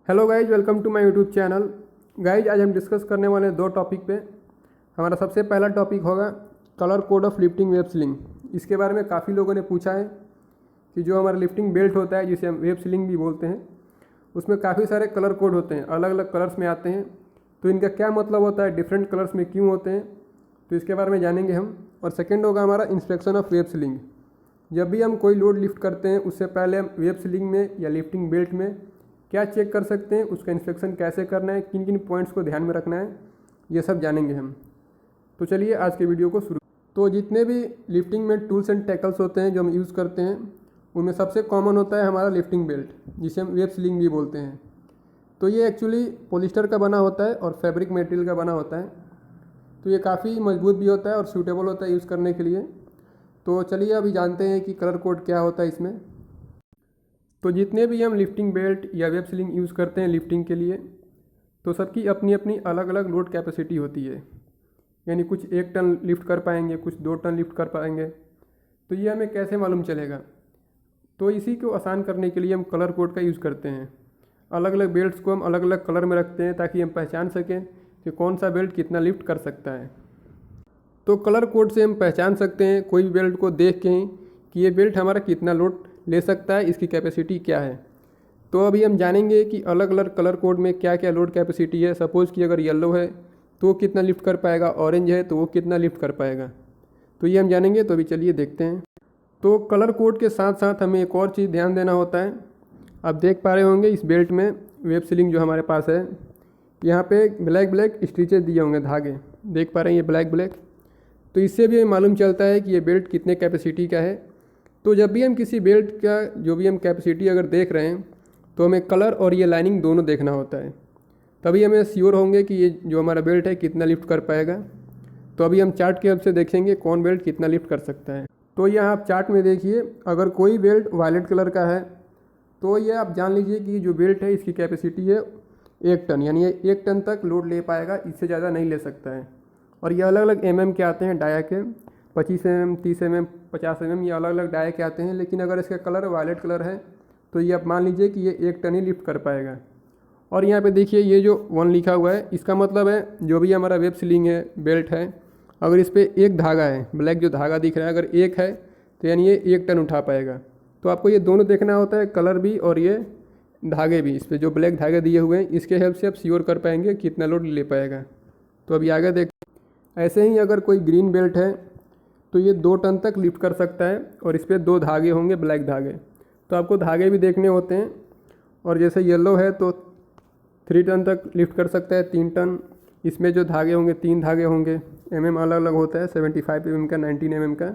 Hello guys, welcome to my YouTube channel. Guys, आज हम discuss करने वाले हैं दो टॉपिक पे। हमारा सबसे पहला टॉपिक होगा colour code of lifting web sling. इसके बारे में काफ़ी लोगों ने पूछा है कि जो हमारा लिफ्टिंग बेल्ट होता है, जिसे हम वेब स्लिंग भी बोलते हैं, उसमें काफ़ी सारे कलर कोड होते हैं, अलग अलग कलर्स में आते हैं। तो इनका क्या मतलब होता है, डिफरेंट कलर्स में क्यों होते हैं, तो इसके बारे में जानेंगे हम। और सेकेंड होगा हमारा इंस्पेक्शन ऑफ वेब स्लिंग। जब भी हम कोई लोड लिफ्ट करते हैं, उससे पहले हम वेब स्लिंग में या लिफ्टिंग बेल्ट में क्या चेक कर सकते हैं, उसका इंस्पेक्शन कैसे करना है, किन किन पॉइंट्स को ध्यान में रखना है, ये सब जानेंगे हम। तो चलिए आज के वीडियो को शुरू। तो जितने भी लिफ्टिंग में टूल्स एंड टैकल्स होते हैं जो हम यूज़ करते हैं, उनमें सबसे कॉमन होता है हमारा लिफ्टिंग बेल्ट, जिसे हम वेब स्लिंग भी बोलते हैं। तो ये एक्चुअली पॉलिस्टर का बना होता है और फैब्रिक मटेरियल का बना होता है। तो ये काफ़ी मजबूत भी होता है और सूटेबल होता है यूज़ करने के लिए। तो चलिए अभी जानते हैं कि कलर कोड क्या होता है इसमें। तो जितने भी हम लिफ्टिंग बेल्ट या वेब स्लिंग यूज़ करते हैं लिफ्टिंग के लिए, तो सबकी अपनी अपनी अलग अलग लोड कैपेसिटी होती है। यानी कुछ 1 टन लिफ्ट कर पाएंगे, कुछ 2 टन लिफ्ट कर पाएंगे। तो ये हमें कैसे मालूम चलेगा? तो इसी को आसान करने के लिए हम कलर कोड का यूज़ करते हैं। अलग अलग बेल्ट्स को हम अलग अलग कलर में रखते हैं ताकि हम पहचान सकें कि कौन सा बेल्ट कितना लिफ्ट कर सकता है। तो कलर कोड से हम पहचान सकते हैं कोई भी बेल्ट को देख के ही कि ये बेल्ट हमारा कितना लोड ले सकता है, इसकी कैपेसिटी क्या है। तो अभी हम जानेंगे कि अलग अलग कलर कोड में क्या क्या लोड कैपेसिटी है। सपोज़ कि अगर येलो है तो वो कितना लिफ्ट कर पाएगा, ऑरेंज है तो वो कितना लिफ्ट कर पाएगा, तो ये हम जानेंगे। तो अभी चलिए देखते हैं। तो कलर कोड के साथ साथ हमें एक और चीज़ ध्यान देना होता है। आप देख पा रहे होंगे इस बेल्ट में वेब स्लिंग जो हमारे पास है, यहाँ पे ब्लैक ब्लैक स्टिचेज दिए होंगे, धागे देख पा रहे हैं ये ब्लैक ब्लैक। तो इससे भी हमें मालूम चलता है कि ये बेल्ट कितने कैपेसिटी का है। तो जब भी हम किसी बेल्ट का जो भी हम कैपेसिटी अगर देख रहे हैं, तो हमें कलर और ये लाइनिंग दोनों देखना होता है, तभी हमें श्योर होंगे कि ये जो हमारा बेल्ट है कितना लिफ्ट कर पाएगा। तो अभी हम चार्ट के हेल्प से देखेंगे कौन बेल्ट कितना लिफ्ट कर सकता है। तो यहाँ आप चार्ट में देखिए, अगर कोई बेल्ट वायलेट कलर का है तो ये आप जान लीजिए कि जो बेल्ट है इसकी कैपेसिटी है 1 टन, यानी ये 1 टन तक लोड ले पाएगा, इससे ज़्यादा नहीं ले सकता है। और ये अलग अलग mm के आते हैं, डाया के 25 mm, 30 mm, 50 mm, ये अलग अलग डाया के आते हैं। लेकिन अगर इसका कलर वायलेट कलर है तो ये आप मान लीजिए कि ये 1 टन ही लिफ्ट कर पाएगा। और यहाँ पे देखिए ये जो 1 लिखा हुआ है, इसका मतलब है जो भी हमारा वेब स्लिंग है, बेल्ट है, अगर इस पर एक धागा है, ब्लैक जो धागा दिख रहा है, अगर एक है तो यानी ये 1 टन उठा पाएगा। तो आपको ये दोनों देखना होता है, कलर भी और ये धागे भी। इस पर जो ब्लैक धागे दिए हुए हैं, इसके हेल्प से आप श्योर कर पाएंगे कितना लोड ले पाएगा। तो अभी आगे देख, ऐसे ही अगर कोई ग्रीन बेल्ट है तो ये 2 टन तक लिफ्ट कर सकता है और इस पर 2 धागे होंगे, ब्लैक धागे। तो आपको धागे भी देखने होते हैं। और जैसे येलो है तो 3 टन तक लिफ्ट कर सकता है, 3 टन। इसमें जो धागे होंगे 3 धागे होंगे, अलग अलग होता है, 75 का, 19 का।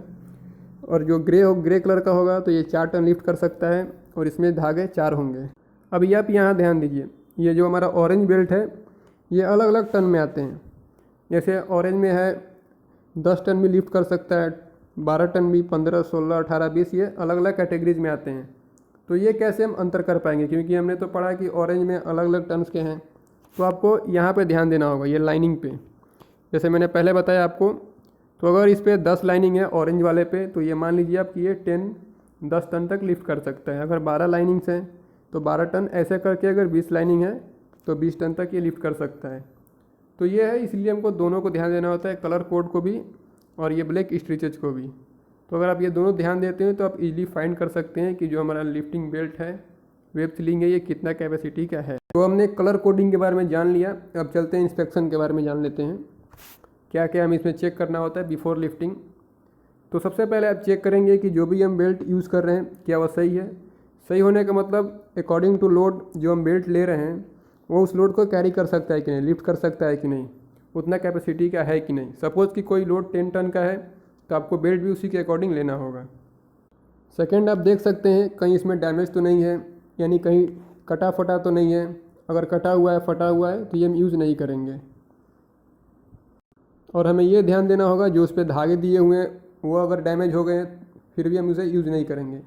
और जो ग्रे कलर का होगा तो ये 4 टन लिफ्ट कर सकता है और इसमें धागे 4 होंगे। अभी आप यहाँ ध्यान दीजिए, ये जो हमारा ऑरेंज बेल्ट है ये अलग अलग टन में आते हैं। जैसे ऑरेंज में है 10 टन भी लिफ्ट कर सकता है, 12 टन भी, 15, 16, 18, 20, ये अलग अलग कैटेगरीज में आते हैं। तो ये कैसे हम अंतर कर पाएंगे, क्योंकि हमने तो पढ़ा कि ऑरेंज में अलग अलग टन्स के हैं। तो आपको यहाँ पे ध्यान देना होगा, ये लाइनिंग पे। जैसे मैंने पहले बताया आपको, तो अगर इस पर 10 लाइनिंग है ऑरेंज वाले पे, तो ये मान लीजिए आप कि ये 10 टन तक लिफ्ट कर सकता है। अगर 12 लाइनिंग्स हैं तो 12 टन, ऐसे करके अगर 20 लाइनिंग है तो 20 टन तक ये लिफ्ट कर सकता है। तो ये है, इसलिए हमको दोनों को ध्यान देना होता है, कलर कोड को भी और ये ब्लैक स्टिचेज को भी। तो अगर आप ये दोनों ध्यान देते हैं तो आप इजीली फाइंड कर सकते हैं कि जो हमारा लिफ्टिंग बेल्ट है, वेब स्लिंग है, ये कितना कैपेसिटी का है। तो हमने कलर कोडिंग के बारे में जान लिया, अब चलते हैं इंस्पेक्शन के बारे में जान लेते हैं। क्या क्या हम इसमें चेक करना होता है बिफोर लिफ्टिंग। तो सबसे पहले आप चेक करेंगे कि जो भी हम बेल्ट यूज़ कर रहे हैं क्या वह सही है। सही होने का मतलब अकॉर्डिंग टू लोड जो हम बेल्ट ले रहे हैं वो उस लोड को कैरी कर सकता है कि नहीं, लिफ्ट कर सकता है कि नहीं, उतना कैपेसिटी का है कि नहीं। सपोज़ कि कोई लोड 10 टन का है तो आपको बेल्ट भी उसी के अकॉर्डिंग लेना होगा। सेकंड, आप देख सकते हैं कहीं इसमें डैमेज तो नहीं है, यानी कहीं कटा फटा तो नहीं है। अगर कटा हुआ है, फटा हुआ है, तो ये हम यूज़ नहीं करेंगे। और हमें ये ध्यान देना होगा जो उस पर धागे दिए हुए हैं वो अगर डैमेज हो गए फिर भी हम उसे यूज़ नहीं करेंगे।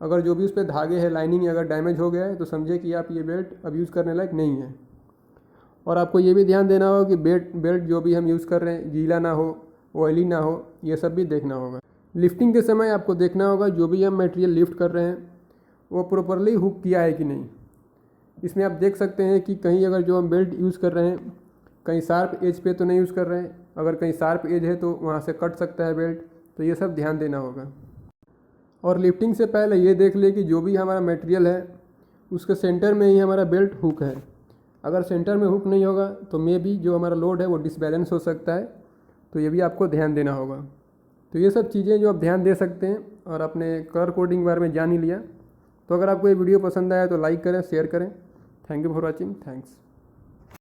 अगर जो भी उस पर धागे है, लाइनिंग अगर डैमेज हो गया है तो समझे कि आप ये बेल्ट अब यूज़ करने लायक नहीं है। और आपको ये भी ध्यान देना होगा कि बेल्ट जो भी हम यूज़ कर रहे हैं गीला ना हो, ऑयली ना हो, ये सब भी देखना होगा। लिफ्टिंग के समय आपको देखना होगा जो भी हम मटेरियल लिफ्ट कर रहे हैं वो प्रॉपरली हुक किया है कि नहीं। इसमें आप देख सकते हैं कि कहीं अगर जो हम बेल्ट यूज़ कर रहे हैं कहीं शार्प एज पे तो नहीं यूज़ कर रहे हैं, अगर कहीं शार्प एज है तो वहाँ से कट सकता है बेल्ट, तो ये सब ध्यान देना होगा। और लिफ्टिंग से पहले ये देख ले कि जो भी हमारा मटेरियल है उसके सेंटर में ही हमारा बेल्ट हुक है। अगर सेंटर में हुक नहीं होगा तो मे भी जो हमारा लोड है वो डिसबैलेंस हो सकता है, तो ये भी आपको ध्यान देना होगा। तो ये सब चीज़ें जो आप ध्यान दे सकते हैं और अपने कलर कोडिंग के बारे में जान ही लिया। तो अगर आपको ये वीडियो पसंद आया तो लाइक करें, शेयर करें। Thank you for watching. Thanks.